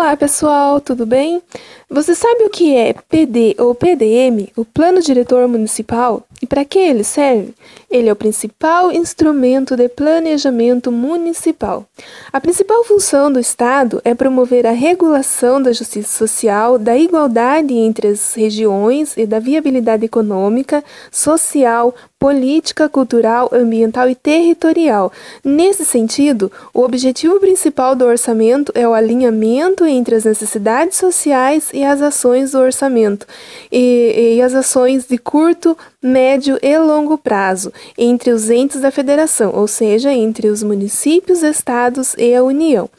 Olá pessoal, tudo bem? Você sabe o que é PD ou PDM, o Plano Diretor Municipal? E para que ele serve? Ele é o principal instrumento de planejamento municipal. A principal função do Estado é promover a regulação da justiça social, da igualdade entre as regiões e da viabilidade econômica, social, política, cultural, ambiental e territorial. Nesse sentido, o objetivo principal do orçamento é o alinhamento entre as necessidades sociais e as ações do orçamento, e as ações de curto, médio e longo prazo, entre os entes da federação, ou seja, entre os municípios, estados e a União.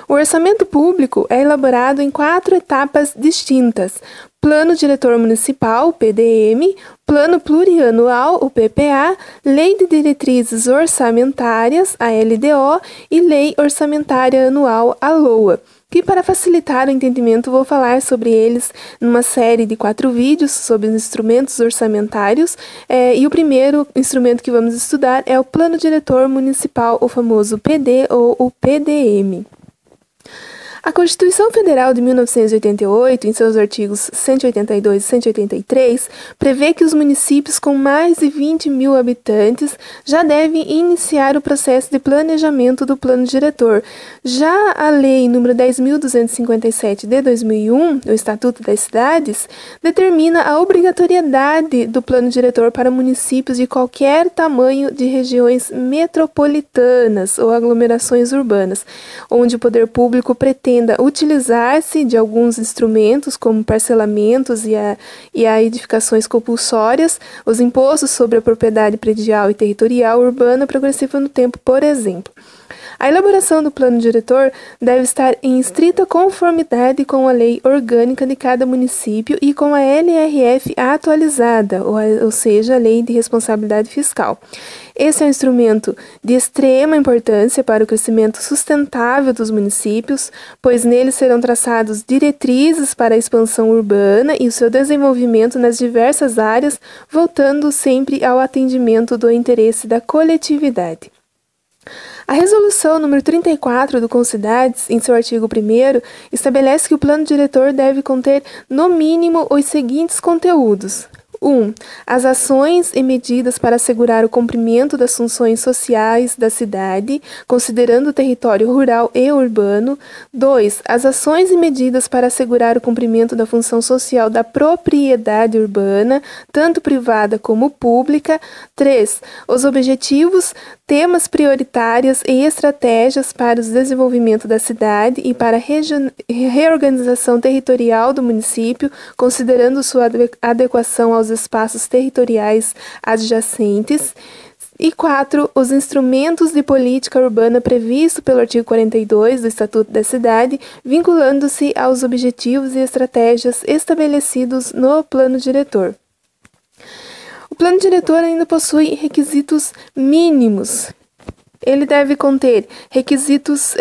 O orçamento público é elaborado em 4 etapas distintas: Plano Diretor Municipal, PDM, Plano Plurianual, o PPA, Lei de Diretrizes Orçamentárias, a LDO, e Lei Orçamentária Anual, a LOA, que para facilitar o entendimento vou falar sobre eles numa série de 4 vídeos sobre os instrumentos orçamentários, e o primeiro instrumento que vamos estudar é o Plano Diretor Municipal, o famoso PD ou o PDM. A Constituição Federal de 1988, em seus artigos 182 e 183, prevê que os municípios com mais de 20 mil habitantes já devem iniciar o processo de planejamento do plano diretor. Já a Lei nº 10.257 de 2001, o Estatuto das Cidades, determina a obrigatoriedade do plano diretor para municípios de qualquer tamanho de regiões metropolitanas ou aglomerações urbanas, onde o poder público pretenda utilizar-se de alguns instrumentos, como parcelamentos e a edificações compulsórias, os impostos sobre a propriedade predial e territorial urbana progressiva no tempo, por exemplo. A elaboração do plano diretor deve estar em estrita conformidade com a lei orgânica de cada município e com a LRF atualizada, ou seja, a Lei de Responsabilidade Fiscal. Esse é um instrumento de extrema importância para o crescimento sustentável dos municípios, pois nele serão traçados diretrizes para a expansão urbana e o seu desenvolvimento nas diversas áreas, voltando sempre ao atendimento do interesse da coletividade. A Resolução nº 34 do Concidades, em seu artigo 1º, estabelece que o plano diretor deve conter, no mínimo, os seguintes conteúdos. 1. As ações e medidas para assegurar o cumprimento das funções sociais da cidade, considerando o território rural e urbano. 2. As ações e medidas para assegurar o cumprimento da função social da propriedade urbana, tanto privada como pública. 3. Os objetivos, temas prioritários e estratégias para o desenvolvimento da cidade e para a reorganização territorial do município, considerando sua adequação aos espaços territoriais adjacentes. E 4. Os instrumentos de política urbana previsto pelo artigo 42 do Estatuto da Cidade, vinculando-se aos objetivos e estratégias estabelecidos no plano diretor. O plano diretor ainda possui requisitos mínimos. Ele deve conter requisitos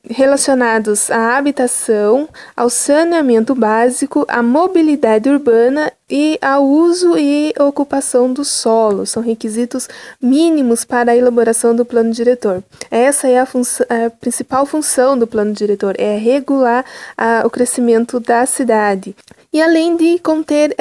relacionados à habitação, ao saneamento básico, à mobilidade urbana e ao uso e ocupação do solo. São requisitos mínimos para a elaboração do plano diretor. Essa é a principal função do plano diretor, é regular o crescimento da cidade. E além de conter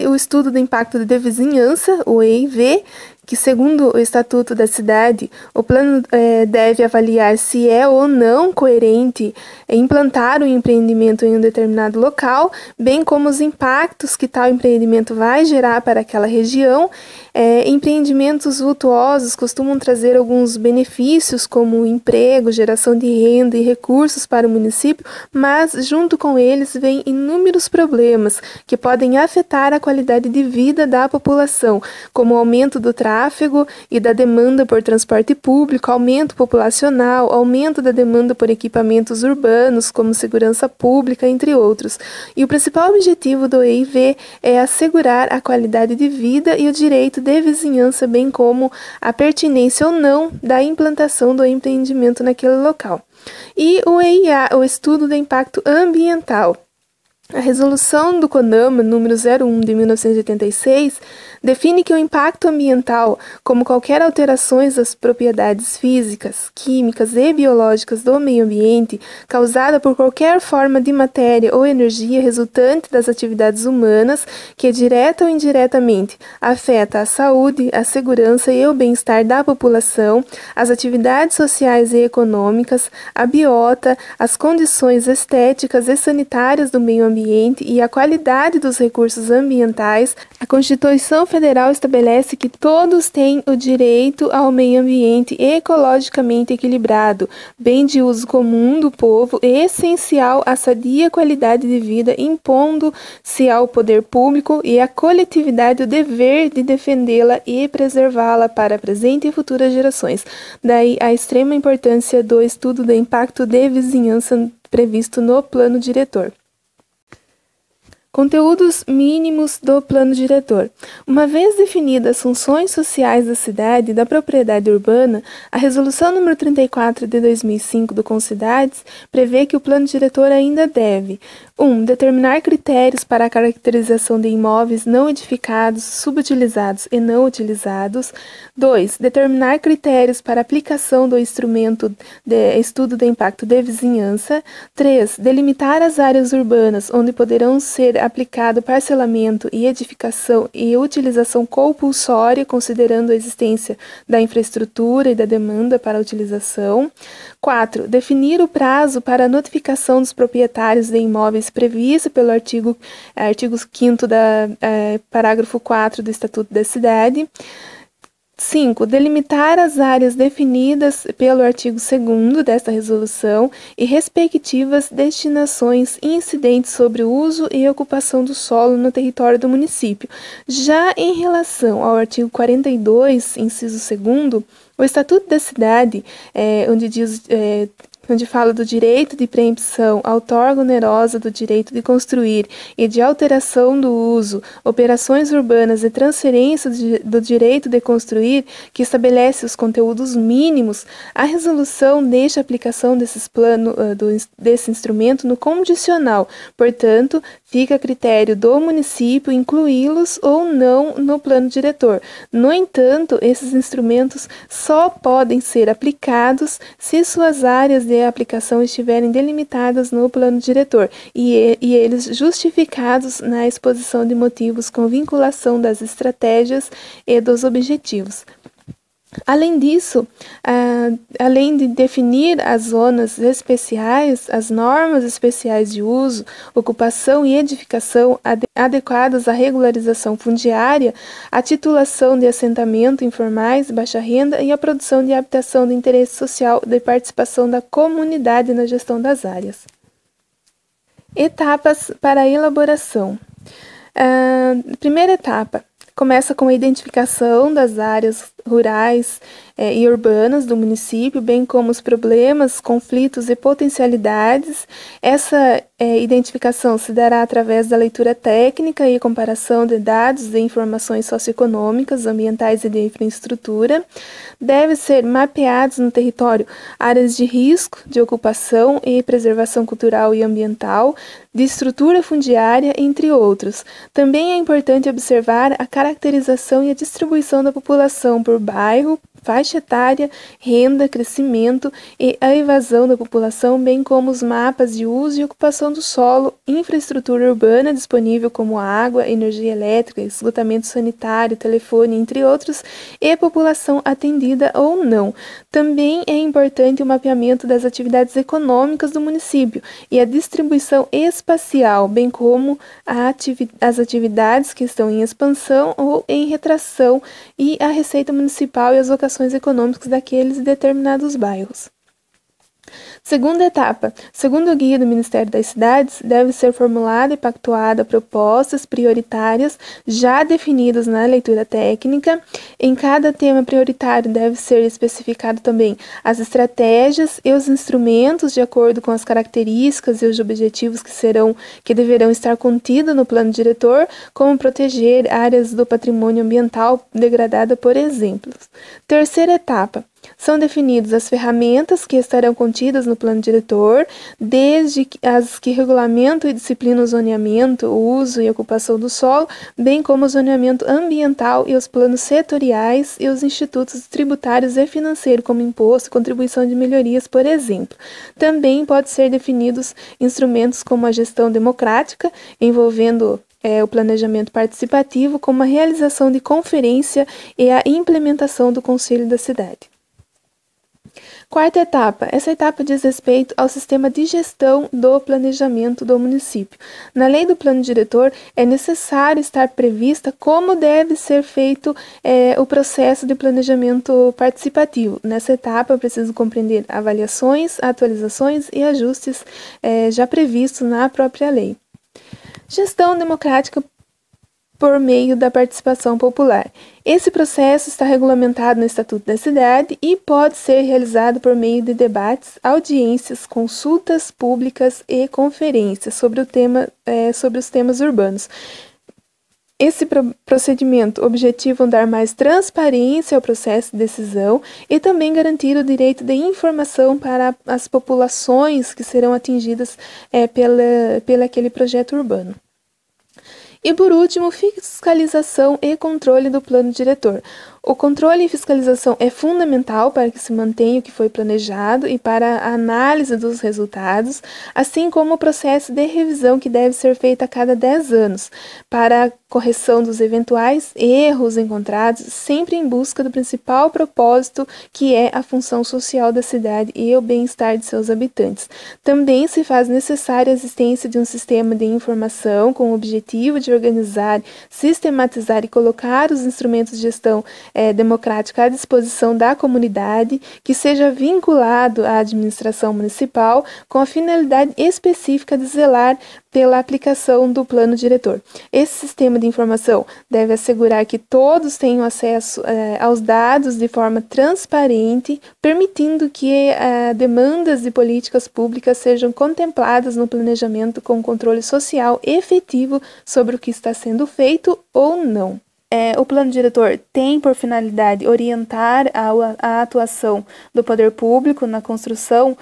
o estudo do impacto de vizinhança, o EIV, que segundo o Estatuto da Cidade, o plano deve avaliar se é ou não coerente implantar um empreendimento em um determinado local, bem como os impactos que tal empreendimento vai gerar para aquela região. Empreendimentos vultuosos costumam trazer alguns benefícios, como emprego, geração de renda e recursos para o município, mas junto com eles vêm inúmeros problemas que podem afetar a qualidade de vida da população, como o aumento do tráfego e da demanda por transporte público, aumento populacional, aumento da demanda por equipamentos urbanos, como segurança pública, entre outros. E o principal objetivo do EIV é assegurar a qualidade de vida e o direito de vizinhança, bem como a pertinência ou não da implantação do empreendimento naquele local. E o EIA, o Estudo de Impacto Ambiental. A resolução do CONAMA, número 01 de 1986, define que o impacto ambiental, como qualquer alterações das propriedades físicas, químicas e biológicas do meio ambiente, causada por qualquer forma de matéria ou energia resultante das atividades humanas, que direta ou indiretamente afeta a saúde, a segurança e o bem-estar da população, as atividades sociais e econômicas, a biota, as condições estéticas e sanitárias do meio ambiente e a qualidade dos recursos ambientais, a Constituição Federal estabelece que todos têm o direito ao meio ambiente ecologicamente equilibrado, bem de uso comum do povo e essencial à sadia qualidade de vida, impondo-se ao poder público e à coletividade o dever de defendê-la e preservá-la para presente e futuras gerações. Daí a extrema importância do estudo do impacto de vizinhança previsto no plano diretor. Conteúdos mínimos do plano diretor. Uma vez definidas as funções sociais da cidade e da propriedade urbana, a Resolução nº 34 de 2005 do Concidades prevê que o plano diretor ainda deve 1. Determinar critérios para a caracterização de imóveis não edificados, subutilizados e não utilizados. 2. Determinar critérios para a aplicação do instrumento de estudo de impacto de vizinhança. 3. Delimitar as áreas urbanas onde poderão ser aplicado parcelamento e edificação e utilização compulsória, considerando a existência da infraestrutura e da demanda para a utilização. 4. Definir o prazo para a notificação dos proprietários de imóveis previsto pelo artigo 5º parágrafo 4 do Estatuto da Cidade. 5. Delimitar as áreas definidas pelo artigo 2º desta resolução e respectivas destinações incidentes sobre o uso e ocupação do solo no território do município. Já em relação ao artigo 42, inciso 2º, o Estatuto da Cidade, onde fala do direito de preempção, outorga onerosa do direito de construir e de alteração do uso, operações urbanas e transferência do direito de construir, que estabelece os conteúdos mínimos, a resolução deixa a aplicação desse instrumento no condicional, portanto, fica a critério do município incluí-los ou não no plano diretor. No entanto, esses instrumentos só podem ser aplicados se suas áreas de aplicação estiverem delimitadas no plano diretor e eles justificados na exposição de motivos com vinculação das estratégias e dos objetivos. Além disso, além de definir as zonas especiais, as normas especiais de uso, ocupação e edificação adequadas à regularização fundiária, a titulação de assentamento informais, baixa renda e a produção de habitação de interesse social de participação da comunidade na gestão das áreas. Etapas para a elaboração. Primeira etapa. Começa com a identificação das áreas rurais e urbanas do município, bem como os problemas, conflitos e potencialidades. Essa identificação se dará através da leitura técnica e comparação de dados e informações socioeconômicas, ambientais e de infraestrutura. Deve ser mapeados no território áreas de risco, de ocupação e preservação cultural e ambiental, de estrutura fundiária, entre outros. Também é importante observar a caracterização e a distribuição da população por bairro, faixa etária, renda, crescimento e a evasão da população, bem como os mapas de uso e ocupação do solo, infraestrutura urbana disponível como água, energia elétrica, esgotamento sanitário, telefone, entre outros, e população atendida ou não. Também é importante o mapeamento das atividades econômicas do município e a distribuição espacial, bem como as atividades que estão em expansão ou em retração e a receita municipal e as vocações econômicas daqueles determinados bairros. Segunda etapa. Segundo o guia do Ministério das Cidades, deve ser formulada e pactuada propostas prioritárias já definidas na leitura técnica. Em cada tema prioritário deve ser especificado também as estratégias e os instrumentos de acordo com as características e os objetivos que deverão estar contidos no plano diretor, como proteger áreas do patrimônio ambiental degradada, por exemplo. Terceira etapa. São definidas as ferramentas que estarão contidas no plano diretor, desde as que regulamentam e disciplinam o zoneamento, o uso e ocupação do solo, bem como o zoneamento ambiental e os planos setoriais e os institutos tributários e financeiros, como imposto e contribuição de melhorias, por exemplo. Também pode ser definidos instrumentos como a gestão democrática, envolvendo o planejamento participativo, como a realização de conferência e a implementação do Conselho da Cidade. Quarta etapa. Essa etapa diz respeito ao sistema de gestão do planejamento do município. Na lei do plano diretor, é necessário estar prevista como deve ser feito o processo de planejamento participativo. Nessa etapa, é preciso compreender avaliações, atualizações e ajustes já previstos na própria lei. Gestão democrática por meio da participação popular. Esse processo está regulamentado no Estatuto da Cidade e pode ser realizado por meio de debates, audiências, consultas públicas e conferências sobre os temas urbanos. Esse procedimento objetiva dar mais transparência ao processo de decisão e também garantir o direito de informação para as populações que serão atingidas pelo aquele projeto urbano. E, por último, fiscalização e controle do plano diretor. O controle e fiscalização é fundamental para que se mantenha o que foi planejado e para a análise dos resultados, assim como o processo de revisão que deve ser feito a cada 10 anos, para a correção dos eventuais erros encontrados, sempre em busca do principal propósito, que é a função social da cidade e o bem-estar de seus habitantes. Também se faz necessária a existência de um sistema de informação com o objetivo de organizar, sistematizar e colocar os instrumentos de gestão democrática à disposição da comunidade, que seja vinculado à administração municipal com a finalidade específica de zelar pela aplicação do plano diretor. Esse sistema de informação deve assegurar que todos tenham acesso aos dados de forma transparente, permitindo que demandas de políticas públicas sejam contempladas no planejamento com controle social efetivo sobre o que está sendo feito ou não. O plano diretor tem por finalidade orientar a atuação do poder público na construção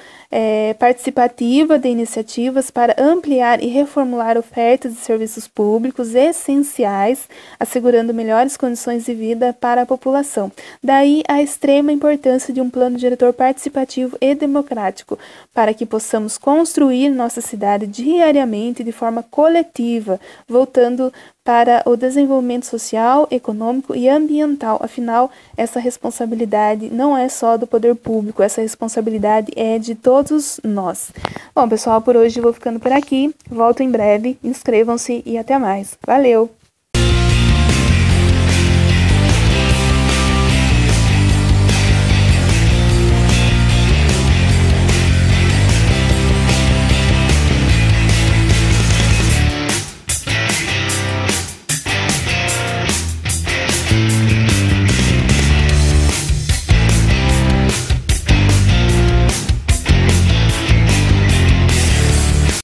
participativa de iniciativas para ampliar e reformular ofertas de serviços públicos essenciais, assegurando melhores condições de vida para a população. Daí a extrema importância de um plano diretor participativo e democrático, para que possamos construir nossa cidade diariamente de forma coletiva, voltando para o desenvolvimento social, econômico e ambiental. Afinal, essa responsabilidade não é só do poder público, essa responsabilidade é de todos nós. Bom, pessoal, por hoje eu vou ficando por aqui. Volto em breve. Inscrevam-se e até mais. Valeu!